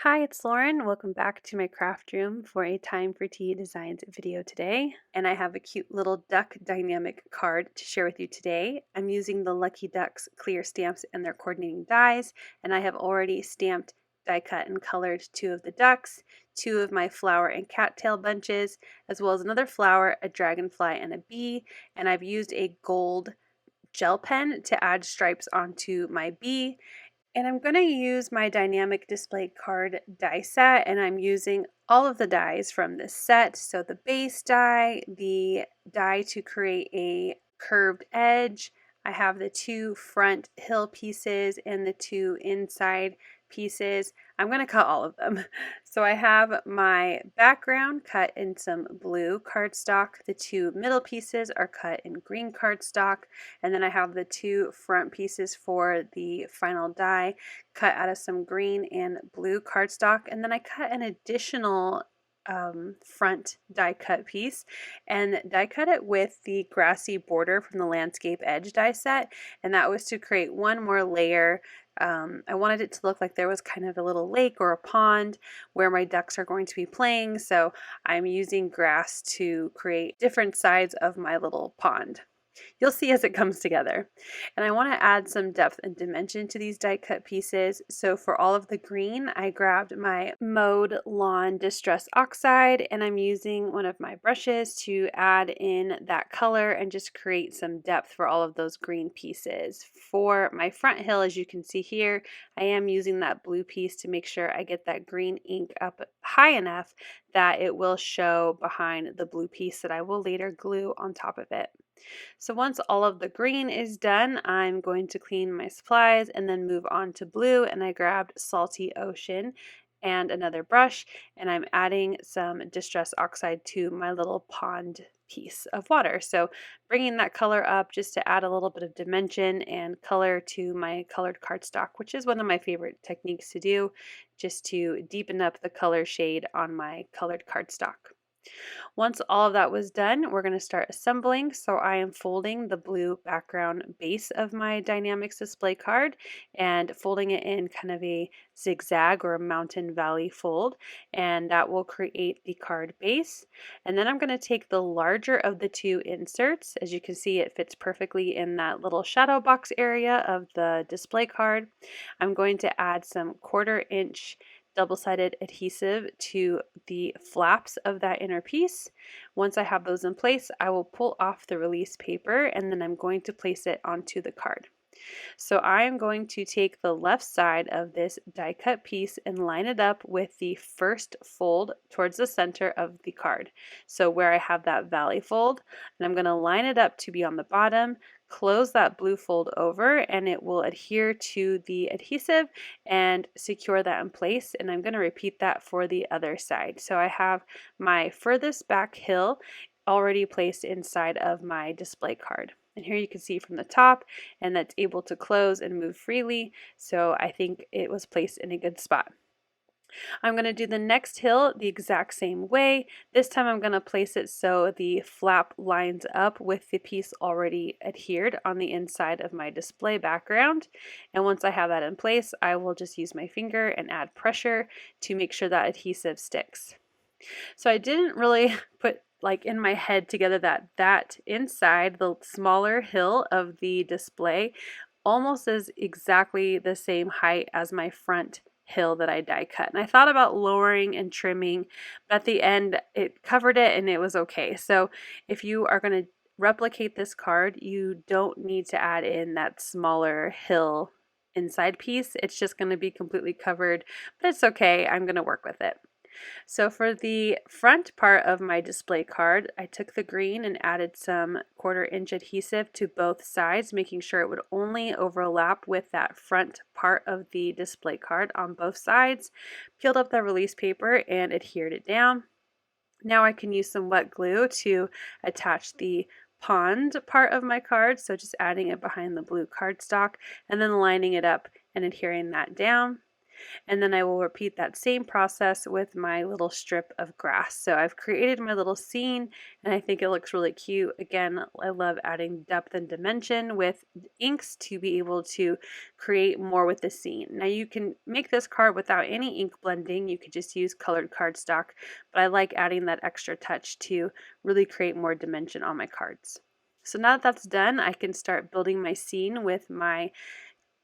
Hi, it's Lauren. Welcome back to my craft room for a Time for Tea Designs video today. And I have a cute little duck dynamic card to share with you today. I'm using the Lucky Ducks clear stamps and their coordinating dies, and I have already stamped, die cut, and colored two of the ducks, two of my flower and cattail bunches, as well as another flower, a dragonfly, and a bee. And I've used a gold gel pen to add stripes onto my bee. And I'm going to use my dynamic display card die set, and I'm using all of the dies from this set. So the base die, the die to create a curved edge, I have the two front hill pieces and the two inside pieces. I'm going to cut all of them. So I have my background cut in some blue cardstock. The two middle pieces are cut in green cardstock. And then I have the two front pieces for the final die cut out of some green and blue cardstock. And then I cut an additional front die cut piece and die cut it with the grassy border from the landscape edge die set, and that was to create one more layer. I wanted it to look like there was kind of a little lake or a pond where my ducks are going to be playing, so I'm using grass to create different sides of my little pond. You'll see as it comes together. And I want to add some depth and dimension to these die cut pieces. So for all of the green, I grabbed my Mowed Lawn Distress Oxide, and I'm using one of my brushes to add in that color and just create some depth for all of those green pieces. For my front hill, as you can see here, I am using that blue piece to make sure I get that green ink up high enough that it will show behind the blue piece that I will later glue on top of it. So once all of the green is done, I'm going to clean my supplies and then move on to blue, and I grabbed Salty Ocean and another brush, and I'm adding some Distress Oxide to my little pond piece of water. So bringing that color up just to add a little bit of dimension and color to my colored cardstock, which is one of my favorite techniques to do, just to deepen up the color shade on my colored cardstock. Once all of that was done, we're going to start assembling. So I am folding the blue background base of my Die-namics display card and folding it in kind of a zigzag or a mountain valley fold, and that will create the card base. And then I'm going to take the larger of the two inserts. As you can see, it fits perfectly in that little shadow box area of the display card. I'm going to add some 1/4 inch double-sided adhesive to the flaps of that inner piece. Once I have those in place, I will pull off the release paper, and then I'm going to place it onto the card. So I am going to take the left side of this die cut piece and line it up with the first fold towards the center of the card. So where I have that valley fold, and I'm going to line it up to be on the bottom, close that blue fold over, and it will adhere to the adhesive and secure that in place. And I'm going to repeat that for the other side. So I have my furthest back hill already placed inside of my display card. And here you can see from the top, and that's able to close and move freely. So I think it was placed in a good spot. I'm going to do the next hill the exact same way. This time I'm going to place it so the flap lines up with the piece already adhered on the inside of my display background. And once I have that in place, I will just use my finger and add pressure to make sure that adhesive sticks. So I didn't really put in my head together that inside the smaller hill of the display almost is exactly the same height as my front hill that I die cut. And I thought about lowering and trimming, but at the end it covered it and it was okay. So if you are going to replicate this card, you don't need to add in that smaller hill inside piece. It's just going to be completely covered, but it's okay. I'm going to work with it. So for the front part of my display card, I took the green and added some 1/4 inch adhesive to both sides, making sure it would only overlap with that front part of the display card on both sides, peeled up the release paper and adhered it down. Now I can use some wet glue to attach the pond part of my card, so just adding it behind the blue cardstock and then lining it up and adhering that down. And then I will repeat that same process with my little strip of grass. So I've created my little scene and I think it looks really cute. Again, I love adding depth and dimension with inks to be able to create more with the scene. Now you can make this card without any ink blending. You could just use colored cardstock, but I like adding that extra touch to really create more dimension on my cards. So now that that's done, I can start building my scene with my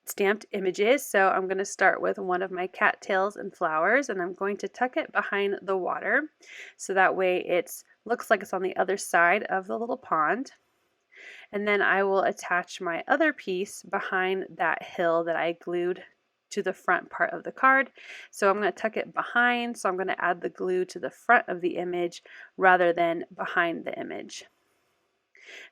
stamped images. So I'm going to start with one of my cattails and flowers, and I'm going to tuck it behind the water so that way it looks like it's on the other side of the little pond. And then I will attach my other piece behind that hill that I glued to the front part of the card. So I'm going to tuck it behind, so I'm going to add the glue to the front of the image rather than behind the image.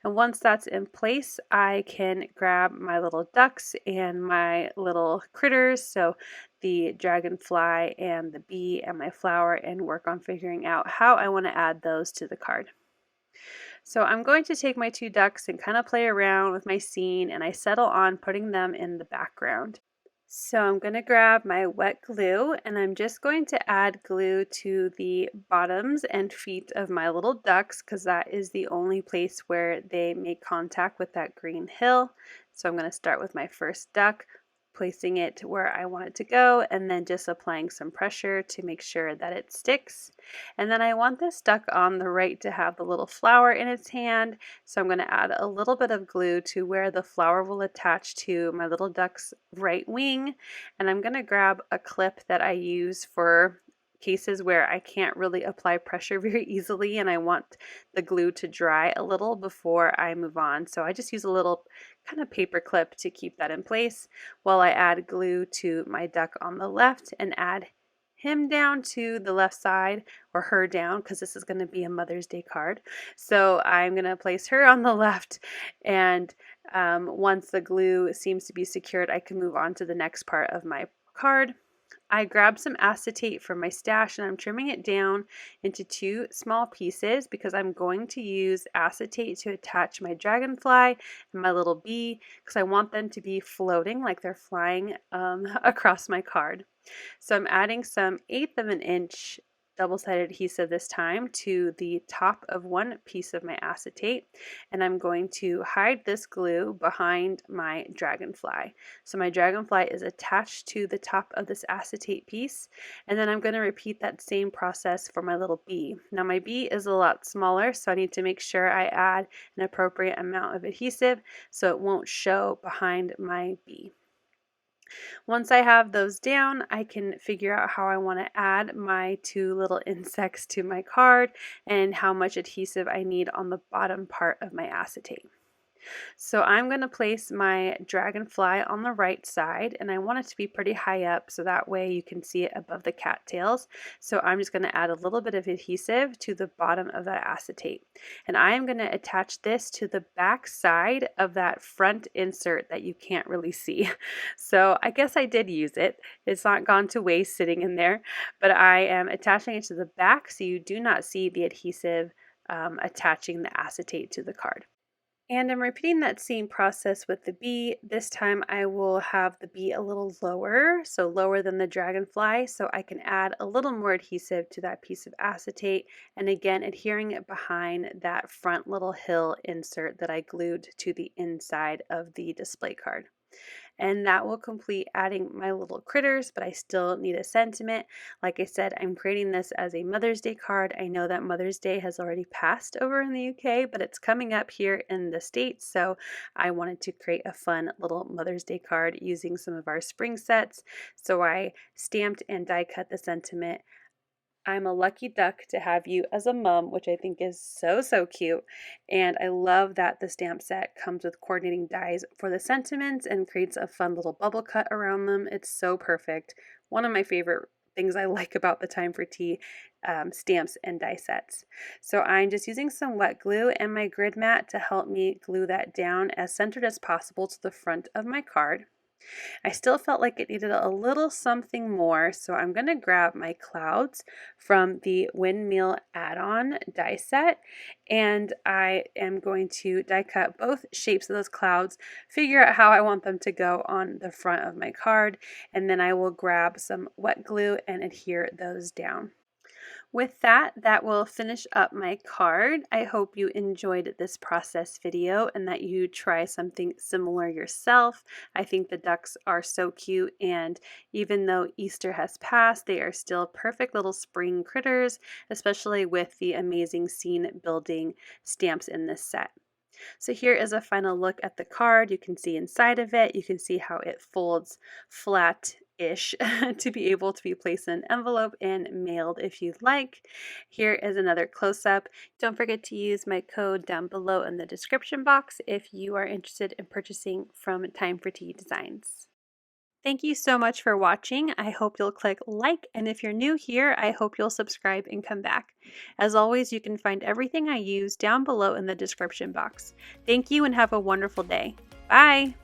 And once that's in place, I can grab my little ducks and my little critters, so the dragonfly and the bee and my flower, and work on figuring out how I want to add those to the card. So I'm going to take my two ducks and kind of play around with my scene, and I settle on putting them in the background. So I'm going to grab my wet glue and I'm just going to add glue to the bottoms and feet of my little ducks because that is the only place where they make contact with that green hill. So I'm going to start with my first duck, placing it where I want it to go, and then just applying some pressure to make sure that it sticks. And then I want this duck on the right to have the little flower in its hand, so I'm going to add a little bit of glue to where the flower will attach to my little duck's right wing, and I'm going to grab a clip that I use for cases where I can't really apply pressure very easily and I want the glue to dry a little before I move on. So I just use a little kind of paper clip to keep that in place while I add glue to my duck on the left and add him down to the left side, or her down because this is going to be a Mother's Day card. So I'm going to place her on the left, and once the glue seems to be secured, I can move on to the next part of my card. I grabbed some acetate from my stash and I'm trimming it down into two small pieces because I'm going to use acetate to attach my dragonfly and my little bee because I want them to be floating like they're flying across my card. So I'm adding some 1/8 of an inch double-sided adhesive this time to the top of one piece of my acetate, and I'm going to hide this glue behind my dragonfly. So my dragonfly is attached to the top of this acetate piece, and then I'm going to repeat that same process for my little bee. Now my bee is a lot smaller, so I need to make sure I add an appropriate amount of adhesive so it won't show behind my bee. Once I have those down, I can figure out how I want to add my two little insects to my card and how much adhesive I need on the bottom part of my acetate. So I'm going to place my dragonfly on the right side, and I want it to be pretty high up so that way you can see it above the cattails. So I'm just going to add a little bit of adhesive to the bottom of that acetate. And I am going to attach this to the back side of that front insert that you can't really see. So I guess I did use it. It's not gone to waste sitting in there, but I am attaching it to the back so you do not see the adhesive attaching the acetate to the card. And I'm repeating that same process with the bee. This time I will have the bee a little lower, so lower than the dragonfly, so I can add a little more adhesive to that piece of acetate, and again adhering it behind that front little hill insert that I glued to the inside of the display card. And that will complete adding my little critters, but I still need a sentiment. Like I said, I'm creating this as a Mother's Day card. I know that Mother's Day has already passed over in the UK, but it's coming up here in the States, so I wanted to create a fun little Mother's Day card using some of our spring sets. So I stamped and die cut the sentiment. I'm a lucky duck to have you as a mom, which I think is so cute. And I love that the stamp set comes with coordinating dies for the sentiments and creates a fun little bubble cut around them. It's so perfect. One of my favorite things I like about the Time for Tea stamps and die sets. So I'm just using some wet glue and my grid mat to help me glue that down as centered as possible to the front of my card. I still felt like it needed a little something more, so I'm going to grab my clouds from the Windmill add-on die set, and I am going to die cut both shapes of those clouds, figure out how I want them to go on the front of my card, and then I will grab some wet glue and adhere those down. With that, that will finish up my card. I hope you enjoyed this process video and that you try something similar yourself. I think the ducks are so cute, and even though Easter has passed, they are still perfect little spring critters, especially with the amazing scene building stamps in this set. So here is a final look at the card. You can see inside of it. You can see how it folds flat-ish to be able to be placed in an envelope and mailed if you'd like. Here is another close-up. Don't forget to use my code down below in the description box if you are interested in purchasing from Time for Tea Designs. Thank you so much for watching. I hope you'll click like, and if you're new here, I hope you'll subscribe and come back. As always, you can find everything I use down below in the description box. Thank you and have a wonderful day. Bye!